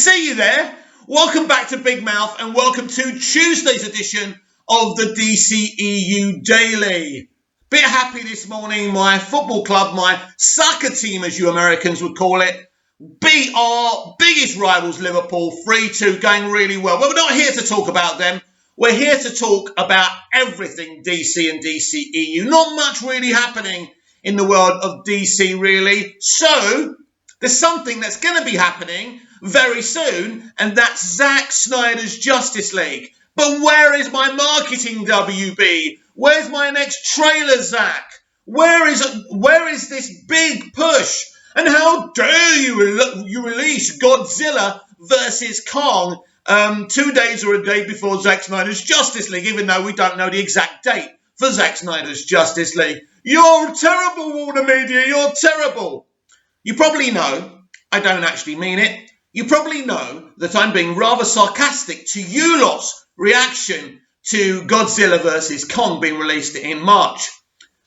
see you there. Welcome back to Big Mouth and welcome to Tuesday's edition of the DCEU Daily. Bit happy this morning. My football club, my soccer team as you Americans would call it, beat our biggest rivals Liverpool 3-2, going really well. But we're not here to talk about them. We're here to talk about everything DC and DCEU. Not much really happening in the world of DC really. So there's something that's going to be happening very soon, and that's Zack Snyder's Justice League. But where is my marketing, WB? Where's my next trailer, Zack? Where is this big push? And how dare you release Godzilla versus Kong 2 days or a day before Zack Snyder's Justice League, even though we don't know the exact date for Zack Snyder's Justice League. You're terrible, Warner Media. You're terrible. You probably know I don't actually mean it. You probably know that I'm being rather sarcastic to you lot's reaction to Godzilla vs. Kong being released in March.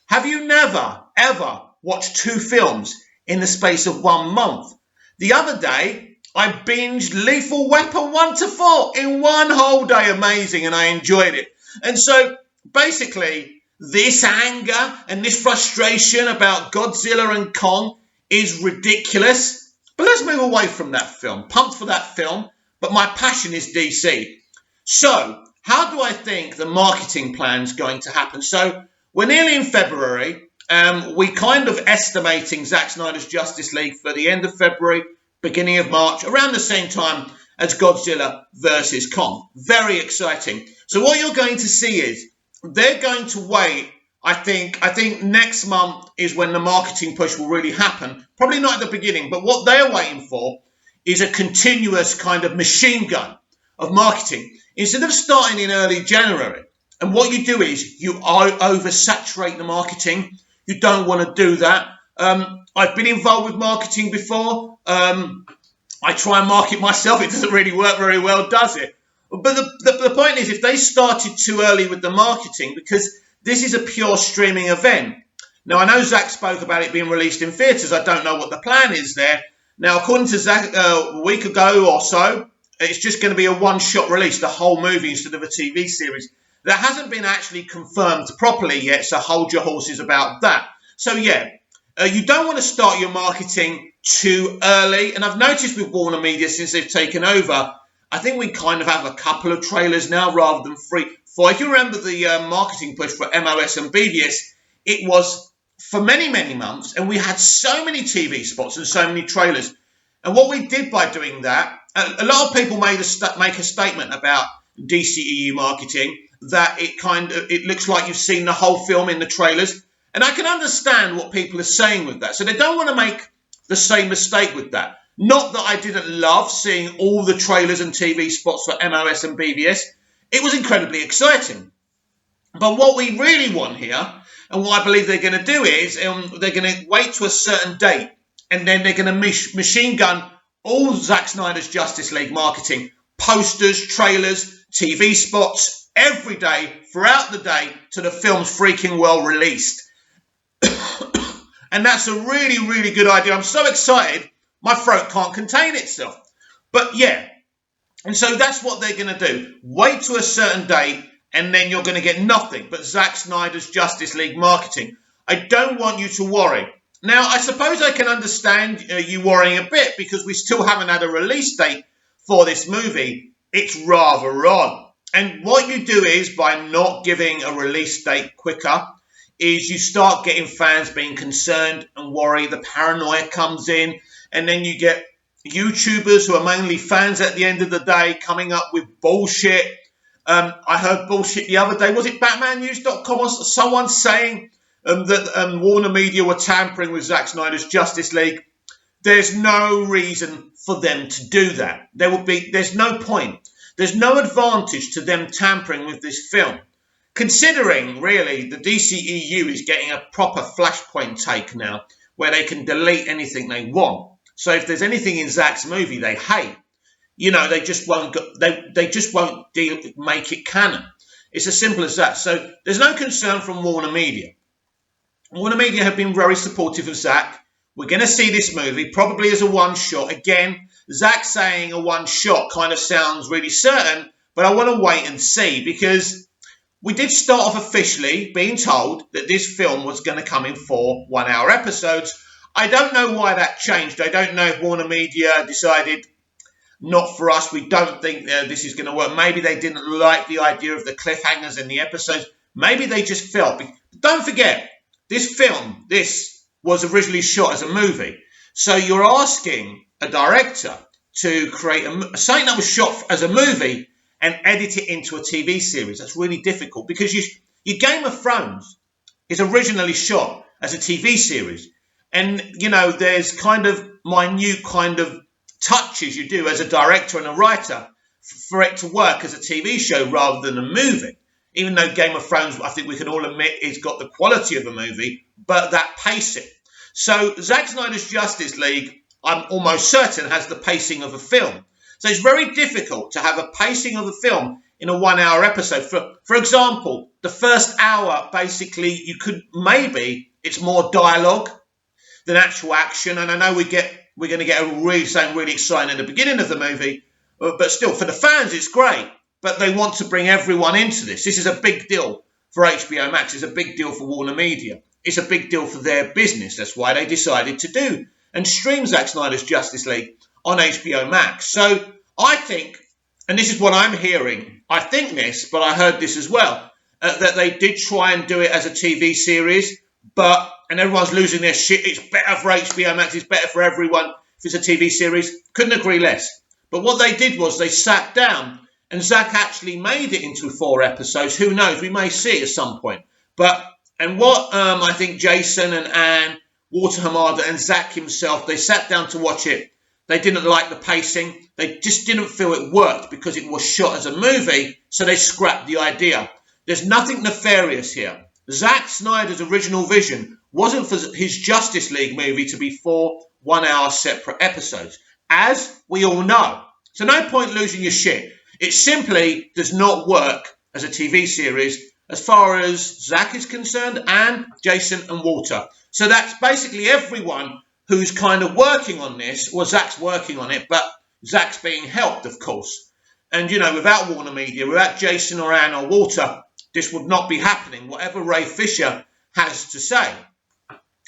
Have you never, ever watched two films in the space of 1 month? The other day, I binged Lethal Weapon 1 to 4 in one whole day. Amazing, and I enjoyed it. And so, basically, this anger and this frustration about Godzilla and Kong is ridiculous. But let's move away from that film. Pumped for that film, but my passion is DC. So, how do I think the marketing plan's going to happen? So, we're nearly in February. We're kind of estimating Zack Snyder's Justice League for the end of February, beginning of March, around the same time as Godzilla versus Kong. Very exciting. So what you're going to see is they're going to wait. I think next month is when the marketing push will really happen. Probably not at the beginning, but what they're waiting for is a continuous kind of machine gun of marketing. Instead of starting in early January, and what you do is you oversaturate the marketing. You don't want to do that. I've been involved with marketing before. I try and market myself. It doesn't really work very well, does it? But the point is, if they started too early with the marketing, because this is a pure streaming event. Now, I know Zack spoke about it being released in theatres. I don't know what the plan is there. Now, according to Zack, a week ago or so, it's just going to be a one-shot release, the whole movie instead of a TV series. That hasn't been actually confirmed properly yet, so hold your horses about that. So, yeah, you don't want to start your marketing too early. And I've noticed with Warner Media, since they've taken over, I think we kind of have a couple of trailers now rather than 3. If you remember the marketing push for MOS and BVS, it was for many, many months, and we had so many TV spots and so many trailers. And what we did by doing that, a lot of people make a statement about DCEU marketing, that it looks like you've seen the whole film in the trailers. And I can understand what people are saying with that. So they don't want to make the same mistake with that. Not that I didn't love seeing all the trailers and TV spots for MOS and BVS. It was incredibly exciting. But what we really want here, and what I believe they're going to do is, they're going to wait to a certain date, and then they're going to machine gun all Zack Snyder's Justice League marketing, posters, trailers, TV spots, every day, throughout the day, till the film's freaking well released. And that's a really, really good idea. I'm so excited, my throat can't contain itself. But yeah. And so that's what they're going to do. Wait to a certain date, and then you're going to get nothing but Zack Snyder's Justice League marketing. I don't want you to worry. Now, I suppose I can understand you worrying a bit, because we still haven't had a release date for this movie. It's rather odd. And what you do is, by not giving a release date quicker, is you start getting fans being concerned and worried. The paranoia comes in, and then you get YouTubers who are mainly fans at the end of the day coming up with bullshit. I heard bullshit the other day. Was it BatmanNews.com or someone saying that Warner Media were tampering with Zack Snyder's Justice League? There's no reason for them to do that. There's no point. There's no advantage to them tampering with this film. Considering, really, the DCEU is getting a proper Flashpoint take now, where they can delete anything they want. So if there's anything in Zack's movie they hate, they just won't make it canon. It's as simple as that. So there's no concern from Warner Media. Warner Media have been very supportive of Zack. We're going to see this movie probably as a one-shot. Again, Zach saying a one shot kind of sounds really certain, but I want to wait and see, because we did start off officially being told that this film was going to come in 4 one-hour episodes. I don't know why that changed. I don't know if Warner Media decided not for us. We don't think this is going to work. Maybe they didn't like the idea of the cliffhangers in the episodes. Maybe they just felt. Don't forget, this film, this was originally shot as a movie. So you're asking a director to create something that was shot as a movie and edit it into a TV series. That's really difficult, because your Game of Thrones is originally shot as a TV series. And, you know, there's kind of minute kind of touches you do as a director and a writer for it to work as a TV show rather than a movie. Even though Game of Thrones, I think we can all admit, it's got the quality of a movie, but that pacing. So Zack Snyder's Justice League, I'm almost certain, has the pacing of a film. So it's very difficult to have a pacing of a film in a 1 hour episode. For example, the first hour, basically, you could maybe, it's more dialogue than actual action. And I know we're going to get something really exciting at the beginning of the movie, but still, for the fans, it's great. But they want to bring everyone into this. This is a big deal for HBO Max. It's a big deal for Warner Media. It's a big deal for their business. That's why they decided to do and stream Zack Snyder's Justice League on HBO Max. So I think, and this is what I'm hearing, I think this, but I heard this as well, that they did try and do it as a TV series, and everyone's losing their shit. It's better for HBO Max. It's better for everyone if it's a TV series. Couldn't agree less. But what they did was they sat down, and Zack actually made it into 4 episodes. Who knows? We may see it at some point. And what I think Jason and Anne, Walter Hamada and Zack himself, they sat down to watch it. They didn't like the pacing. They just didn't feel it worked because it was shot as a movie, so they scrapped the idea. There's nothing nefarious here. Zack Snyder's original vision wasn't for his Justice League movie to be 4 one-hour separate episodes, as we all know. So no point losing your shit. It simply does not work as a TV series as far as Zack is concerned, and Jason and Walter. So that's basically everyone who's kind of working on this. Well, Zack's working on it, but Zack's being helped, of course. And, you know, without Warner Media, without Jason or Anne or Walter, this would not be happening, whatever Ray Fisher has to say.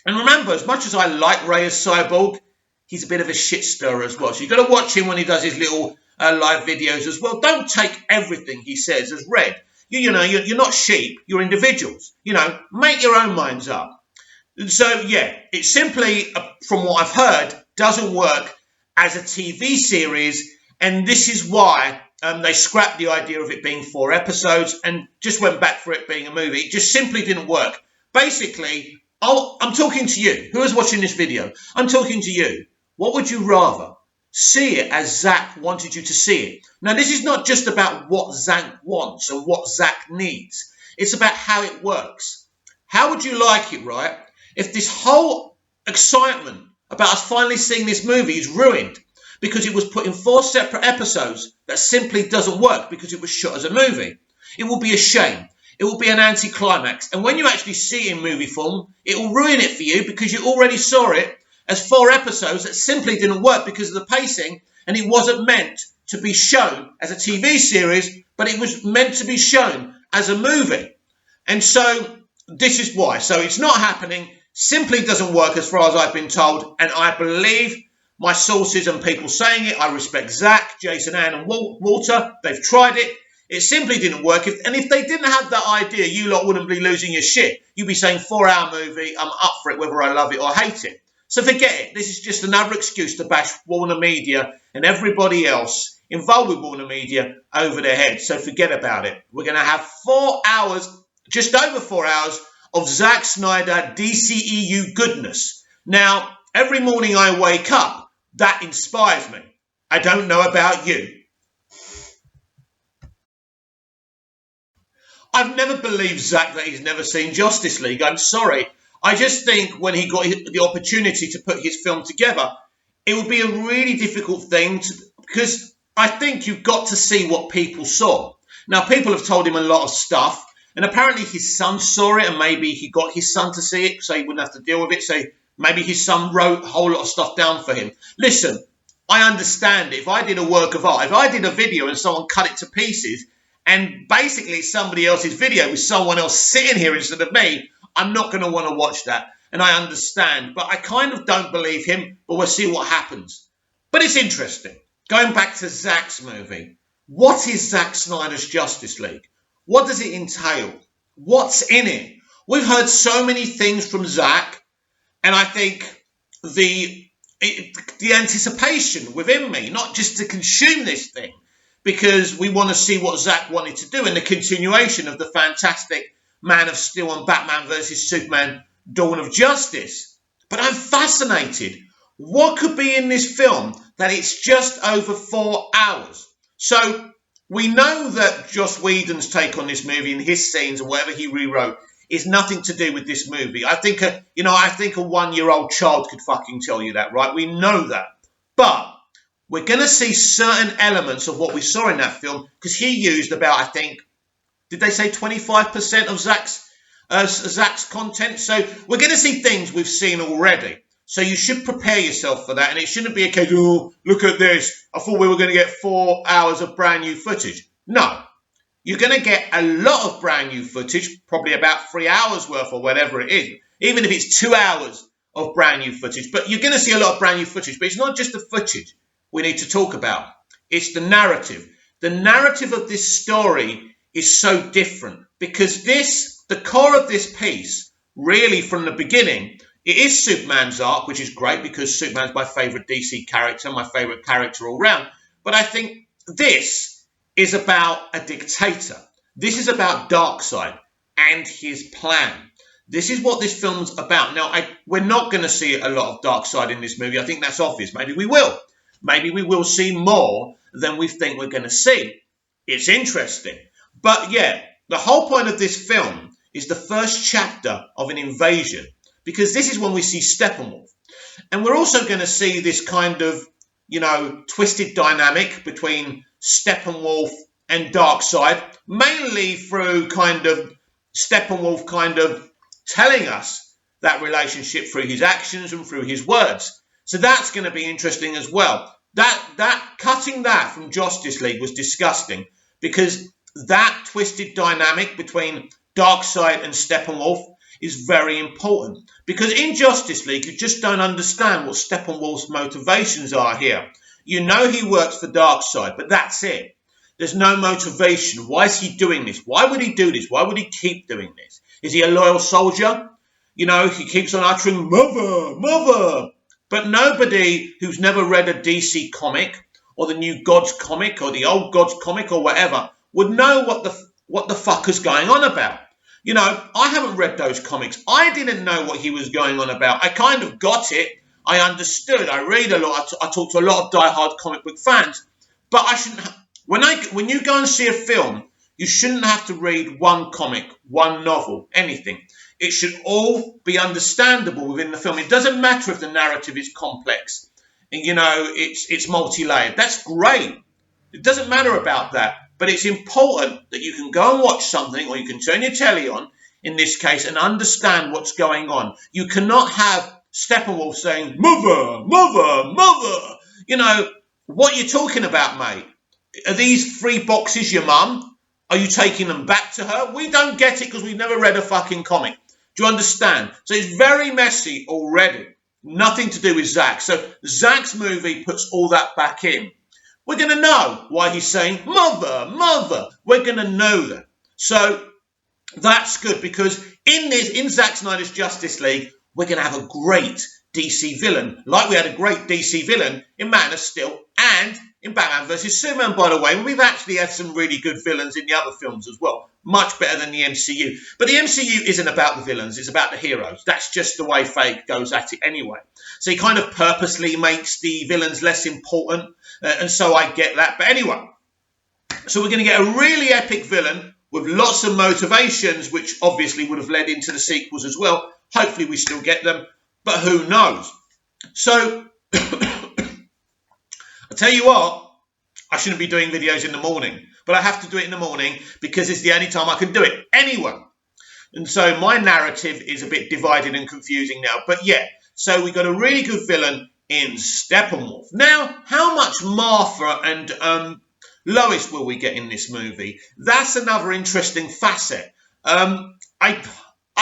And remember, as much as I like Ray as Cyborg, he's a bit of a shit stirrer as well. So you've got to watch him when he does his little live videos as well. Don't take everything he says as read. You're not sheep, you're individuals. Make your own minds up. So, yeah, it simply, from what I've heard, doesn't work as a TV series. And this is why they scrapped the idea of it being 4 episodes and just went back for it being a movie. It just simply didn't work. Basically, I'm talking to you. Who is watching this video? I'm talking to you. What would you rather? See it as Zack wanted you to see it. Now, this is not just about what Zack wants and what Zack needs. It's about how it works. How would you like it, right, if this whole excitement about us finally seeing this movie is ruined because it was put in 4 separate episodes that simply doesn't work because it was shot as a movie? It will be a shame. It will be an anticlimax. And when you actually see it in movie form, it will ruin it for you because you already saw it as 4 episodes that simply didn't work because of the pacing, and it wasn't meant to be shown as a TV series, but it was meant to be shown as a movie. And so this is why. So it's not happening, simply doesn't work as far as I've been told, and I believe my sources and people saying it. I respect Zack, Jason, Ann and Walter. They've tried it. It simply didn't work. And if they didn't have that idea, you lot wouldn't be losing your shit. You'd be saying 4-hour movie, I'm up for it whether I love it or hate it. So forget it. This is just another excuse to bash Warner Media and everybody else involved with Warner Media over their heads. So forget about it. We're going to have 4 hours, just over 4 hours, of Zack Snyder DCEU goodness. Now, every morning I wake up, that inspires me. I don't know about you. I've never believed Zack that he's never seen Justice League. I'm sorry. I just think when he got the opportunity to put his film together, it would be a really difficult thing because I think you've got to see what people saw. Now, people have told him a lot of stuff, and apparently his son saw it, and maybe he got his son to see it so he wouldn't have to deal with it. So maybe his son wrote a whole lot of stuff down for him. Listen, I understand it. If I did a work of art, if I did a video and someone cut it to pieces, and basically it's somebody else's video with someone else sitting here instead of me, I'm not going to want to watch that. And I understand. But I kind of don't believe him, but we'll see what happens. But it's interesting. Going back to Zack's movie, what is Zack Snyder's Justice League? What does it entail? What's in it? We've heard so many things from Zack, and I think the anticipation within me, not just to consume this thing, because we want to see what Zack wanted to do in the continuation of the fantastic Man of Steel and Batman versus Superman Dawn of Justice. But I'm fascinated. What could be in this film that it's just over 4 hours? So we know that Joss Whedon's take on this movie and his scenes and whatever he rewrote is nothing to do with this movie. I think a 1-year-old child could fucking tell you that, right? We know that. But we're going to see certain elements of what we saw in that film because he used about, I think, did they say 25% of Zack's content? So we're going to see things we've seen already. So you should prepare yourself for that. And it shouldn't be a case, oh, look at this. I thought we were going to get 4 hours of brand new footage. No. You're going to get a lot of brand new footage, probably about 3 hours worth or whatever it is. Even if it's 2 hours of brand new footage. But you're going to see a lot of brand new footage. But it's not just the footage we need to talk about. It's the narrative. The narrative of this story is so different. Because the core of this piece, really from the beginning, it is Superman's arc, which is great because Superman's my favourite DC character, my favourite character all round. But I think this is about a dictator. This is about Darkseid and his plan. This is what this film's about. Now, we're not going to see a lot of Darkseid in this movie. I think that's obvious. Maybe we will. Maybe we will see more than we think we're going to see. It's interesting. But yeah, the whole point of this film is the first chapter of an invasion. Because this is when we see Steppenwolf. And we're also going to see this kind of, twisted dynamic between Steppenwolf and Darkseid, mainly through kind of Steppenwolf kind of telling us that relationship through his actions and through his words. So that's going to be interesting as well. That cutting that from Justice League was disgusting because that twisted dynamic between Darkseid and Steppenwolf is very important. Because in Justice League, you just don't understand what Steppenwolf's motivations are here. You know he works for Darkseid, but that's it. There's no motivation. Why is he doing this? Why would he do this? Why would he keep doing this? Is he a loyal soldier? He keeps on uttering, mother, mother. But nobody who's never read a DC comic or the New Gods comic or the Old Gods comic or whatever would know what the fuck is going on about. I haven't read those comics. I didn't know what he was going on about. I kind of got it. I understood. I read a lot. I talk to a lot of diehard comic book fans. But I shouldn't. When you go and see a film, you shouldn't have to read one comic, one novel, anything. It should all be understandable within the film. It doesn't matter if the narrative is complex and it's multi-layered. That's great. It doesn't matter about that. But it's important that you can go and watch something or you can turn your telly on, in this case, and understand what's going on. You cannot have Steppenwolf saying, mother, mother, mother. What are you talking about, mate? Are these 3 boxes your mum? Are you taking them back to her? We don't get it because we've never read a fucking comic. Do you understand? So it's very messy already. Nothing to do with Zack. So Zack's movie puts all that back in. We're going to know why he's saying, mother, mother. We're going to know that. So that's good because in Zack Snyder's Justice League, we're going to have a great DC villain. Like we had a great DC villain in Man of Steel and in Batman vs. Superman, by the way. We've actually had some really good villains in the other films as well. Much better than the MCU. But the MCU isn't about the villains. It's about the heroes. That's just the way Feige goes at it anyway. So he kind of purposely makes the villains less important. And so I get that. But anyway, so we're going to get a really epic villain with lots of motivations, which obviously would have led into the sequels as well. Hopefully we still get them. But who knows? So I tell you what, I shouldn't be doing videos in the morning. But I have to do it in the morning because it's the only time I can do it. Anyway. And so my narrative is a bit divided and confusing now. But yeah, so we got a really good villain in Steppenwolf. Now, how much Martha and Lois will we get in this movie? That's another interesting facet. I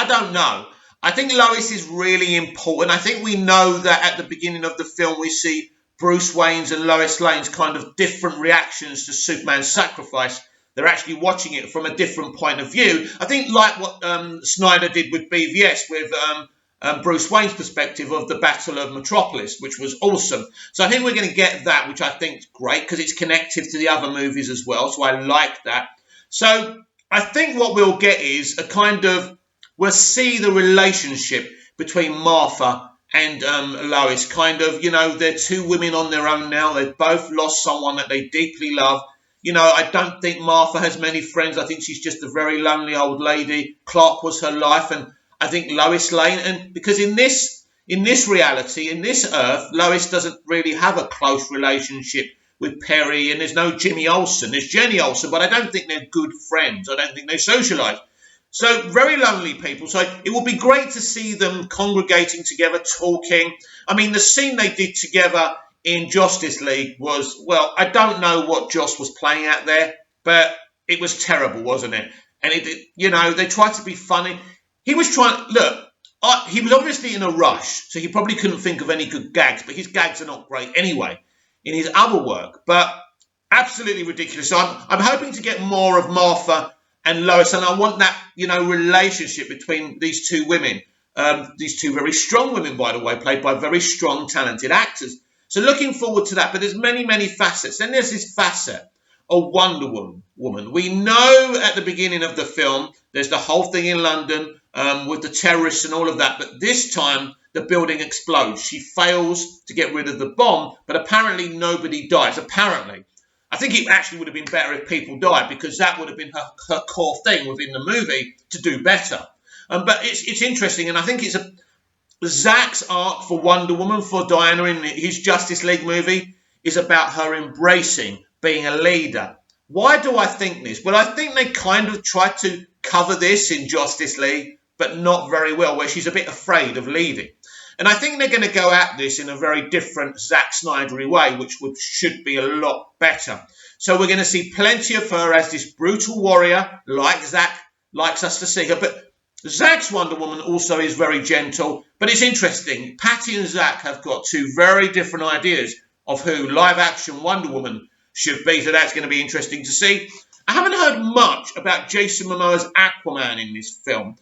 don't know. I think Lois is really important. I think we know that at the beginning of the film we see Bruce Wayne's and Lois Lane's kind of different reactions to Superman's sacrifice. They're actually watching it from a different point of view. I think like what Snyder did with BVS with Bruce Wayne's perspective of the Battle of Metropolis, which was awesome. So I think we're going to get that, which I think is great because it's connected to the other movies as well. So I like that. So I think what we'll get is a kind of, we'll see the relationship between Martha and Lois. Kind of, you know, they're two women on their own now. They've both lost someone that they deeply love. You know, I don't think Martha has many friends. I think she's just a very lonely old lady. Clark was her life, and I think Lois Lane, and because in this reality, in this Earth, Lois doesn't really have a close relationship with Perry, and there's no Jimmy Olsen. There's Jenny Olsen, but I don't think they're good friends. I don't think they socialise. So very lonely people. So it would be great to see them congregating together, talking. I mean, the scene they did together in Justice League was, well, I don't know what Joss was playing at there, but it was terrible, wasn't it? And it, you know, they tried to be funny. He was trying, look, he was obviously in a rush, so he probably couldn't think of any good gags, but his gags are not great anyway in his other work, but absolutely ridiculous. So I'm hoping to get more of Martha and Lois, and I want that, you know, relationship between these two women, these two very strong women, by the way, played by very strong, talented actors. So looking forward to that, but there's many, many facets. Then there's this facet of Wonder Woman. We know at the beginning of the film, there's the whole thing in London with the terrorists and all of that, but this time the building explodes. She fails to get rid of the bomb, but apparently nobody dies. Apparently. I think it actually would have been better if people died, because that would have been her core thing within the movie to do better. But it's interesting, and I think it's Zack's arc for Wonder Woman, for Diana in his Justice League movie, is about her embracing being a leader. Why do I think this? Well, I think they kind of tried to cover this in Justice League, but not very well, where she's a bit afraid of leading. And I think they're going to go at this in a very different Zack Snydery way, which should be a lot better. So we're going to see plenty of her as this brutal warrior, like Zack likes us to see her. But Zack's Wonder Woman also is very gentle. But it's interesting. Patty and Zack have got two very different ideas of who live-action Wonder Woman should be. So that's going to be interesting to see. I haven't heard much about Jason Momoa's Aquaman in this film.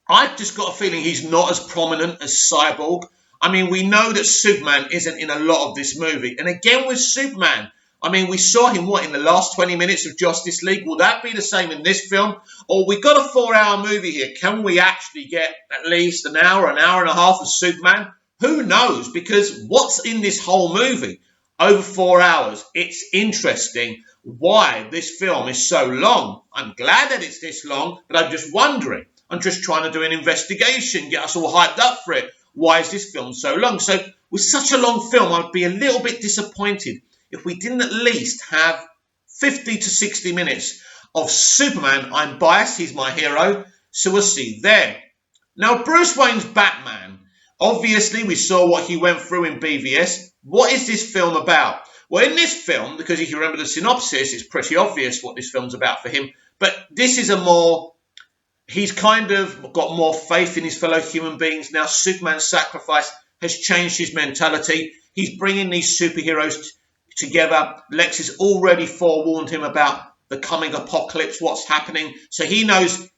I've just got a feeling he's not as prominent as Cyborg. I mean, we know that Superman isn't in a lot of this movie. And again with Superman, I mean, we saw him, in the last 20 minutes of Justice League? Will that be the same in this film? Or we got a 4-hour movie here. Can we actually get at least an hour and a half of Superman? Who knows? Because what's in this whole movie? Over 4 hours. It's interesting why this film is so long. I'm glad that it's this long, but I'm just wondering. I'm just trying to do an investigation, get us all hyped up for it. Why is this film so long? So with such a long film, I'd be a little bit disappointed if we didn't at least have 50 to 60 minutes of Superman. I'm biased, he's my hero, so we'll see there. Now, Bruce Wayne's Batman. Obviously, we saw what he went through in BVS. What is this film about? Well, in this film, because if you remember the synopsis, it's pretty obvious what this film's about for him. But this is he's kind of got more faith in his fellow human beings. Now, Superman's sacrifice has changed his mentality. He's bringing these superheroes together. Lex has already forewarned him about the coming apocalypse, what's happening. So he knows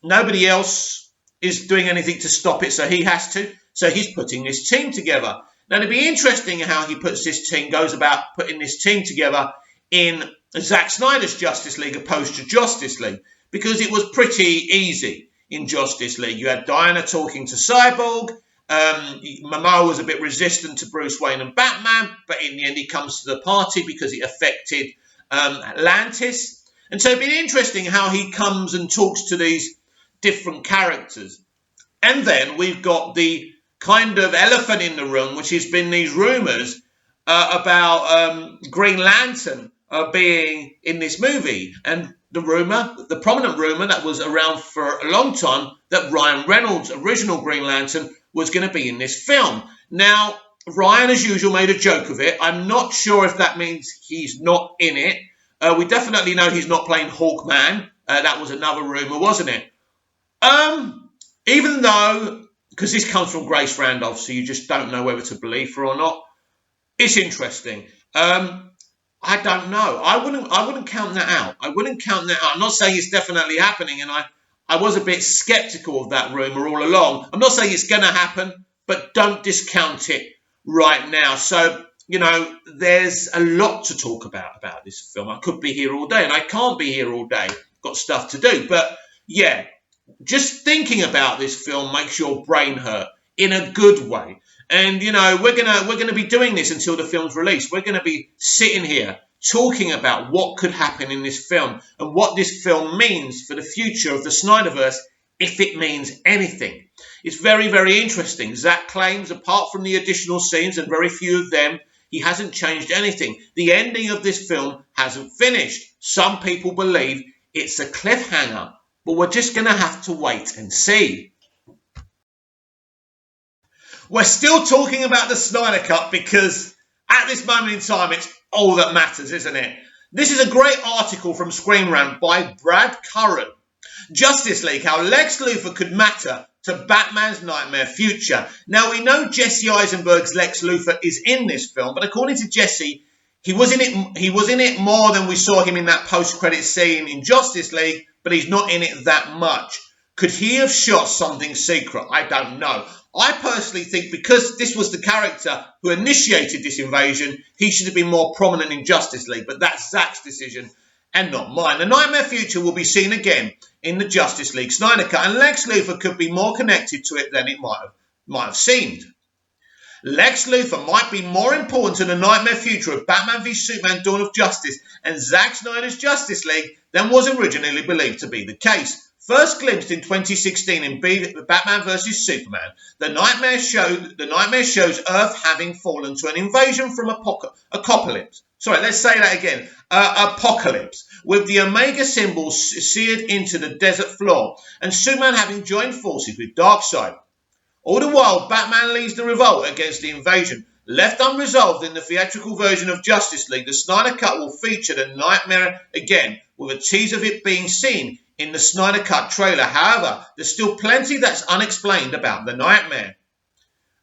nobody else is doing anything to stop it, so he has to. So he's putting this team together. Now, it'll be interesting how he goes about putting this team together in Zack Snyder's Justice League opposed to Justice League, because it was pretty easy in Justice League. You had Diana talking to Cyborg. Momoa was a bit resistant to Bruce Wayne and Batman, but in the end he comes to the party because it affected Atlantis. And so it'd be interesting how he comes and talks to these different characters. And then we've got the kind of elephant in the room, which has been these rumours about Green Lantern being in this movie. And the prominent rumour that was around for a long time, that Ryan Reynolds' original Green Lantern was going to be in this film. Now, Ryan, as usual, made a joke of it. I'm not sure if that means he's not in it. We definitely know he's not playing Hawkman. That was another rumour, wasn't it? Even though, because this comes from Grace Randolph, so you just don't know whether to believe her or not. It's interesting. I don't know. I wouldn't count that out. I wouldn't count that out. I'm not saying it's definitely happening, and I was a bit sceptical of that rumour all along. I'm not saying it's going to happen, but don't discount it right now. So, you know, there's a lot to talk about this film. I could be here all day, and I can't be here all day. Got stuff to do. But, yeah, just thinking about this film makes your brain hurt in a good way. And, you know, we're gonna be doing this until the film's released. We're going to be sitting here talking about what could happen in this film and what this film means for the future of the Snyderverse, if it means anything. It's very, very interesting. Zack claims, apart from the additional scenes and very few of them, he hasn't changed anything. The ending of this film hasn't finished. Some people believe it's a cliffhanger, but we're just going to have to wait and see. We're still talking about the Snyder Cut because at this moment in time, it's all that matters, isn't it? This is a great article from Screen Rant by Brad Curran. Justice League, how Lex Luthor could matter to Batman's nightmare future. Now, we know Jesse Eisenberg's Lex Luthor is in this film, but according to Jesse, he was in it more than we saw him in that post-credit scene in Justice League, but he's not in it that much. Could he have shot something secret? I don't know. I personally think because this was the character who initiated this invasion, he should have been more prominent in Justice League, but that's Zack's decision and not mine. The Nightmare Future will be seen again in the Justice League Snyder Cut, and Lex Luthor could be more connected to it than it might have seemed. Lex Luthor might be more important to the Nightmare Future of Batman v Superman Dawn of Justice and Zack Snyder's Justice League than was originally believed to be the case. First glimpsed in 2016 in Batman vs Superman, the nightmare shows Earth having fallen to an invasion from apocalypse. Sorry, let's say that again. Apocalypse, with the Omega symbol seared into the desert floor, and Superman having joined forces with Darkseid. All the while, Batman leads the revolt against the invasion. Left unresolved in the theatrical version of Justice League, the Snyder Cut will feature the nightmare again, with a tease of it being seen in the Snyder Cut trailer. However, there's still plenty that's unexplained about the nightmare.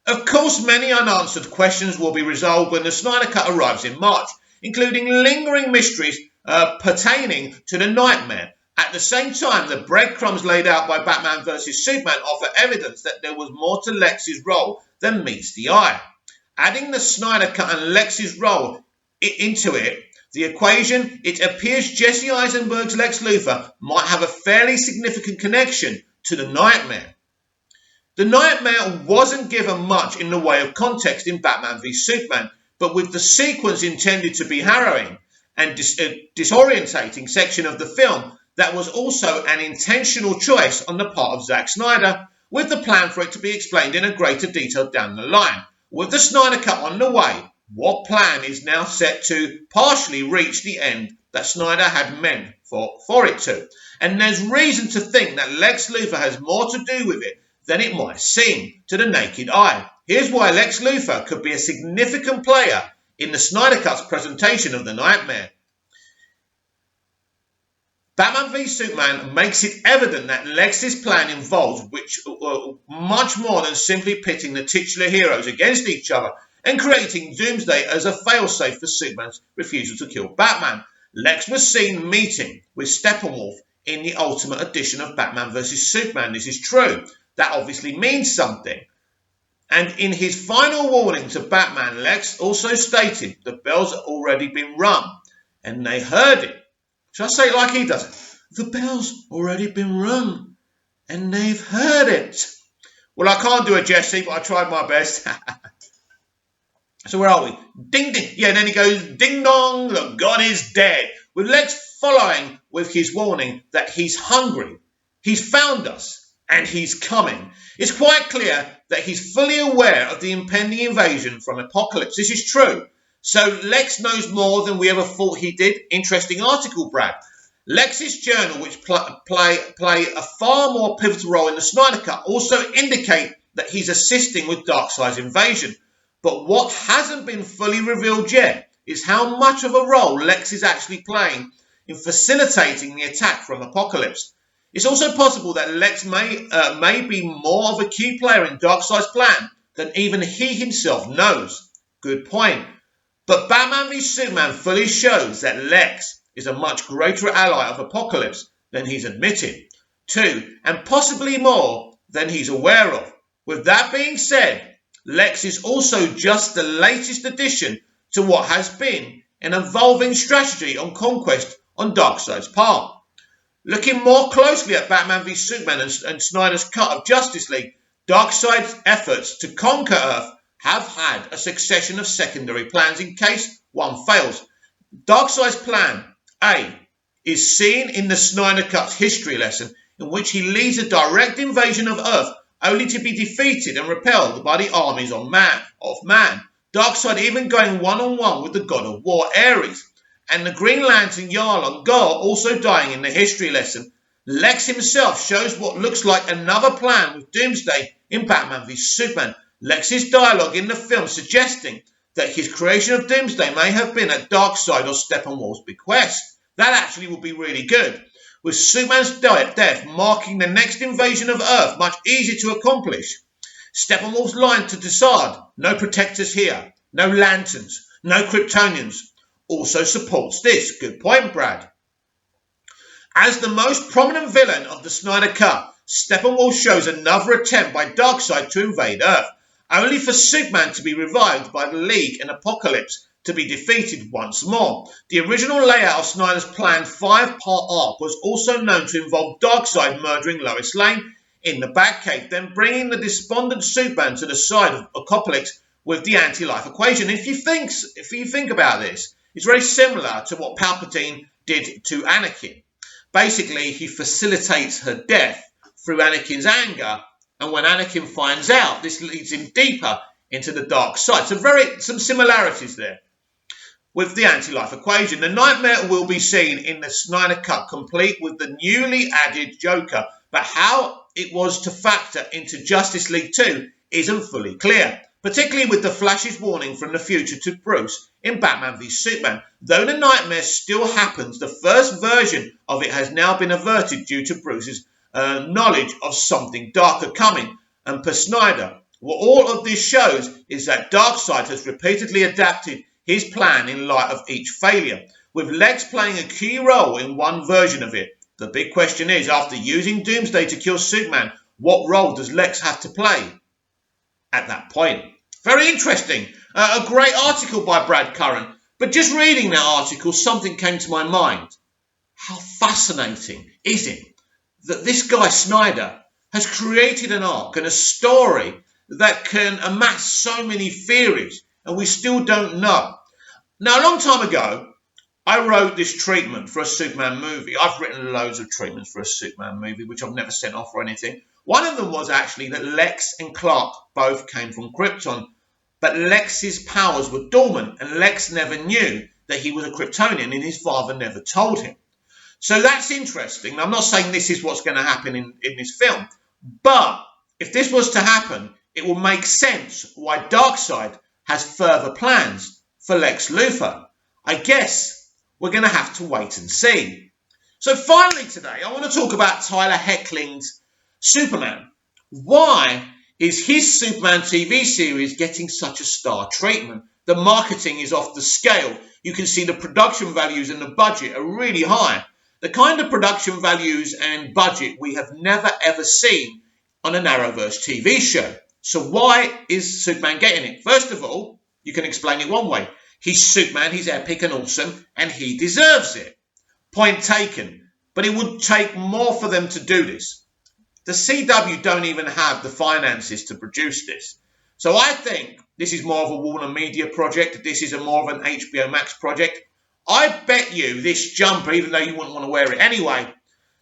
Of course, many unanswered questions will be resolved when the Snyder Cut arrives in March, including lingering mysteries pertaining to the nightmare. At the same time, the breadcrumbs laid out by Batman vs Superman offer evidence that there was more to Lex's role than meets the eye. Adding the Snyder Cut and Lex's role into the equation, it appears Jesse Eisenberg's Lex Luthor might have a fairly significant connection to the Nightmare. The Nightmare wasn't given much in the way of context in Batman v Superman, but with the sequence intended to be harrowing and disorientating section of the film, that was also an intentional choice on the part of Zack Snyder, with the plan for it to be explained in a greater detail down the line. With the Snyder Cut on the way, what plan is now set to partially reach the end that Snyder had meant for it to? And there's reason to think that Lex Luthor has more to do with it than it might seem to the naked eye. Here's why Lex Luthor could be a significant player in the Snyder Cut's presentation of the Nightmare. Batman v Superman makes it evident that Lex's plan involves much more than simply pitting the titular heroes against each other and creating Doomsday as a failsafe for Superman's refusal to kill Batman. Lex was seen meeting with Steppenwolf in the Ultimate Edition of Batman vs Superman. This is true. That obviously means something. And in his final warning to Batman, Lex also stated the bell's already been rung, and they heard it. Should I say it like he does it? The bell's already been rung, and they've heard it. Well, I can't do it, Jesse, but I tried my best. So where are we? Ding, ding. Yeah, and then he goes, ding dong, the god is dead. With Lex following with his warning that he's hungry, he's found us, and he's coming. It's quite clear that he's fully aware of the impending invasion from Apocalypse. This is true. So Lex knows more than we ever thought he did. Interesting article, Brad. Lex's journal, which play a far more pivotal role in the Snyder Cut, also indicate that he's assisting with Darkseid's invasion. But what hasn't been fully revealed yet is how much of a role Lex is actually playing in facilitating the attack from Apocalypse. It's also possible that Lex may be more of a key player in Darkseid's plan than even he himself knows. Good point. But Batman v Superman fully shows that Lex is a much greater ally of Apocalypse than he's admitted to, and possibly more than he's aware of. With that being said, Lex is also just the latest addition to what has been an evolving strategy on conquest on Darkseid's part. Looking more closely at Batman v Superman and Snyder's cut of Justice League, Darkseid's efforts to conquer Earth have had a succession of secondary plans in case one fails. Darkseid's plan A is seen in the Snyder Cut's history lesson, in which he leads a direct invasion of Earth only to be defeated and repelled by the armies of man. Darkseid even going one-on-one with the god of war, Ares, and the Green Lantern Jarl on Gar also dying in the history lesson. Lex himself shows what looks like another plan with Doomsday in Batman v Superman. Lex's dialogue in the film suggesting that his creation of Doomsday may have been at Darkseid or Steppenwolf's bequest. That actually would be really good, with Superman's death marking the next invasion of Earth much easier to accomplish. Steppenwolf's line to Desaad, "No protectors here, no lanterns, no Kryptonians," also supports this. Good point, Brad. As the most prominent villain of the Snyder Cut, Steppenwolf shows another attempt by Darkseid to invade Earth, only for Superman to be revived by the League and Apocalypse to be defeated once more. The original layout of Snyder's planned 5-part arc was also known to involve Darkseid murdering Lois Lane in the Batcave, then bringing the despondent Superman to the side of Apocalypse with the anti-life equation. If you think about this, it's very similar to what Palpatine did to Anakin. Basically, he facilitates her death through Anakin's anger, and when Anakin finds out, this leads him deeper into the dark side. So some similarities there. With the anti-life equation, the nightmare will be seen in the Snyder Cut, complete with the newly added Joker, but how it was to factor into Justice League 2 isn't fully clear, particularly with the Flash's warning from the future to Bruce in Batman v Superman. Though the nightmare still happens, the first version of it has now been averted due to Bruce's knowledge of something darker coming, and per Snyder, what all of this shows is that Darkseid has repeatedly adapted his plan in light of each failure, with Lex playing a key role in one version of it. The big question is, after using Doomsday to kill Superman, what role does Lex have to play at that point? Very interesting. A great article by Brad Curran, but just reading that article, something came to my mind. How fascinating is it that this guy Snyder has created an arc and a story that can amass so many theories, and we still don't know. Now, a long time ago, I wrote this treatment for a Superman movie. I've written loads of treatments for a Superman movie, which I've never sent off or anything. One of them was actually that Lex and Clark both came from Krypton, but Lex's powers were dormant, and Lex never knew that he was a Kryptonian, and his father never told him. So that's interesting. I'm not saying this is what's going to happen in this film, but if this was to happen, it will make sense why Darkseid has further plans for Lex Luthor. I guess we're going to have to wait and see. So finally today, I want to talk about Tyler Hoechling's Superman. Why is his Superman TV series getting such a star treatment? The marketing is off the scale. You can see the production values and the budget are really high. The kind of production values and budget we have never ever seen on a Arrowverse TV show. So why is Superman getting it? First of all, you can explain it one way. He's Superman, he's epic and awesome, and he deserves it. Point taken. But it would take more for them to do this. The CW don't even have the finances to produce this. So I think this is more of a Warner Media project. This is more of an HBO Max project. I bet you this jumper, even though you wouldn't want to wear it anyway,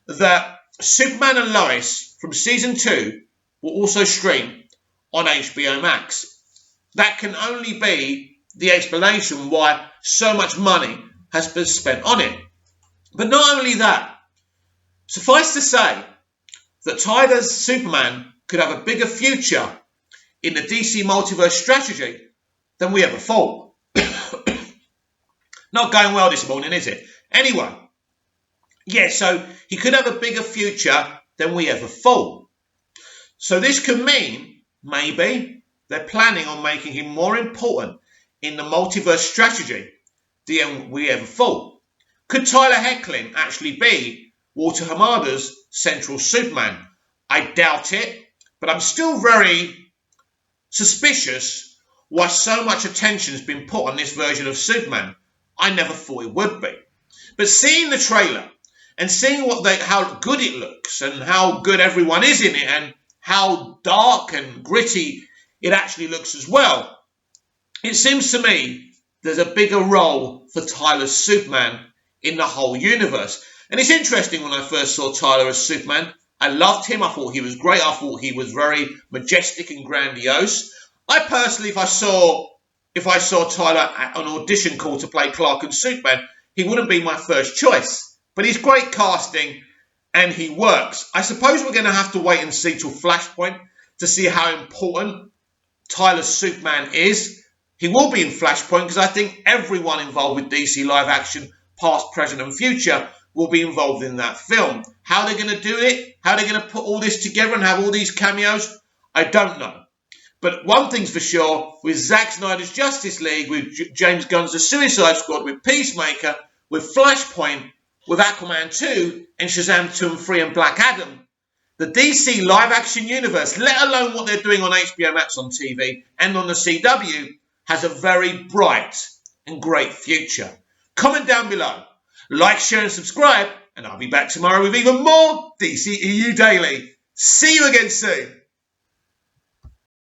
that Superman and Lois from season 2 will also stream on HBO Max. That can only be the explanation why so much money has been spent on it. But not only that, suffice to say that Tyler's Superman could have a bigger future in the DC multiverse strategy than we ever thought. Not going well this morning, is it? Anyway, yeah, so he could have a bigger future than we ever thought. So this could mean, maybe, they're planning on making him more important in the multiverse strategy than we ever thought. Could Tyler Hoechlin actually be Walter Hamada's Central Superman? I doubt it, but I'm still very suspicious why so much attention has been put on this version of Superman. I never thought it would be. But seeing the trailer and seeing how good it looks and how good everyone is in it and how dark and gritty it actually looks as well, it seems to me there's a bigger role for Tyler's Superman in the whole universe. And it's interesting, when I first saw Tyler as Superman, I loved him. I thought he was great. I thought he was very majestic and grandiose. I personally, if I saw Tyler at an audition call to play Clark and Superman, he wouldn't be my first choice. But he's great casting and he works. I suppose we're going to have to wait and see till Flashpoint to see how important Tyler's Superman is. He will be in Flashpoint because I think everyone involved with DC live action, past, present and future, will be involved in that film. How they're going to do it, how they're going to put all this together and have all these cameos, I don't know. But one thing's for sure, with Zack Snyder's Justice League, with James Gunn's The Suicide Squad, with Peacemaker, with Flashpoint, with Aquaman 2, and Shazam 2 and 3 and Black Adam, the DC live-action universe, let alone what they're doing on HBO Max on TV and on the CW, has a very bright and great future. Comment down below, like, share and subscribe, and I'll be back tomorrow with even more DCEU Daily. See you again soon.